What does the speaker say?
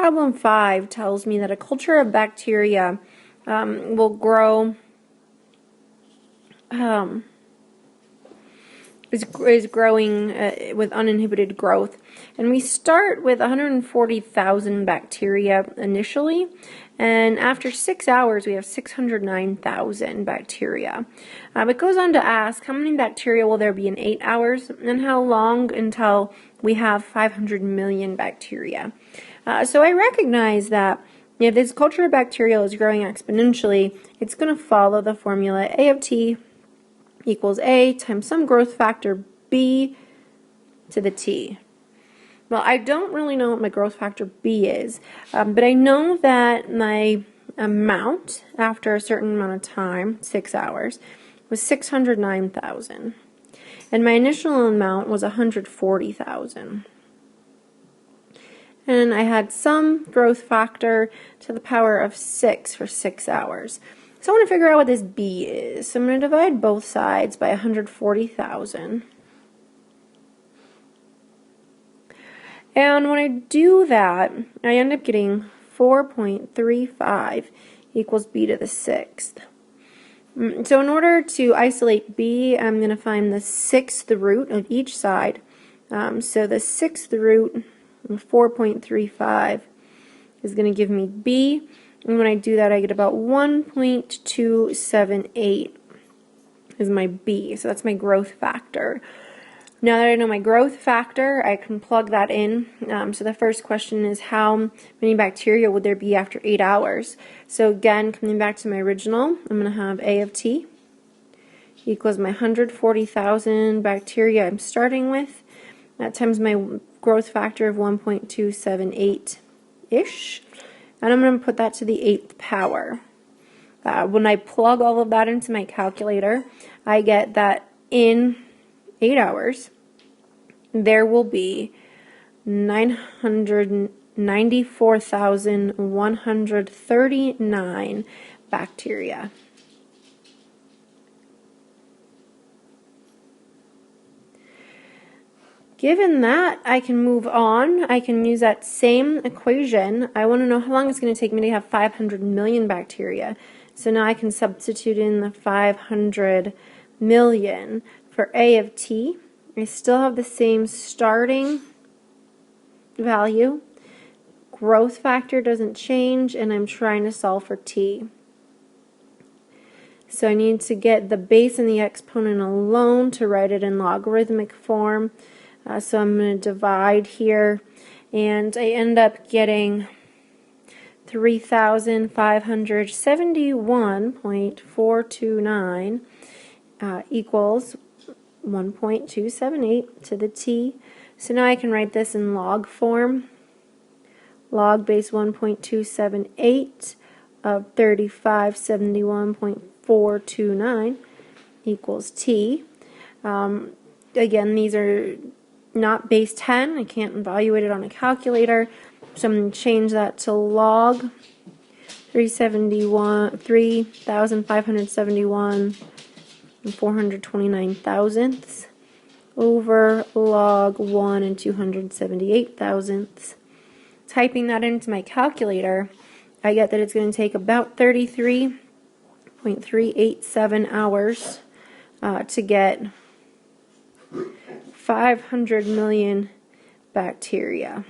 problem 5 tells me that a culture of bacteria will grow, is growing with uninhibited growth. And we start with 140,000 bacteria initially, and after 6 hours we have 609,000 bacteria. It goes on to ask how many bacteria will there be in 8 hours, and how long until we have 500 million bacteria. So I recognize that if this culture of bacteria is growing exponentially, it's going to follow the formula A of t equals A times some growth factor B to the t. Well, I don't really know what my growth factor B is, but I know that my amount after a certain amount of time, 6 hours, was 609,000. And my initial amount was 140,000. And I had some growth factor to the power of 6 for 6 hours. So I want to figure out what this B is. So I'm going to divide both sides by 140,000. And when I do that, I end up getting 4.35 equals B to the 6th. So in order to isolate B, I'm going to find the 6th root of each side. So the 6th root of 4.35 is going to give me B. And when I do that, I get about 1.278 is my B. So that's my growth factor. Now that I know my growth factor, I can plug that in. So the first question is, how many bacteria would there be after 8 hours? So again, coming back to my original, I'm going to have A of t equals my 140,000 bacteria I'm starting with. That times my growth factor of 1.278-ish. And I'm going to put that to the 8th power. When I plug all of that into my calculator, I get that in 8 hours, there will be 994,139 bacteria. Given that, I can move on. I can use that same equation. I want to know how long it's going to take me to have 500 million bacteria. So now I can substitute in the 500 million. For A of t, I still have the same starting value. Growth factor doesn't change, and I'm trying to solve for t. So I need to get the base and the exponent alone to write it in logarithmic form. So I'm going to divide here, and I end up getting 3,571.429 equals 1.278 to the t. So now I can write this in log form. Log base 1.278 of 3,571.429 equals t. Again, these are not base 10. I can't evaluate it on a calculator. So I'm going to change that to log 3,571 and 429 thousandths over log 1 and 278 thousandths. Typing that into my calculator, I get that it's going to take about 33.387 hours to get 500 million bacteria.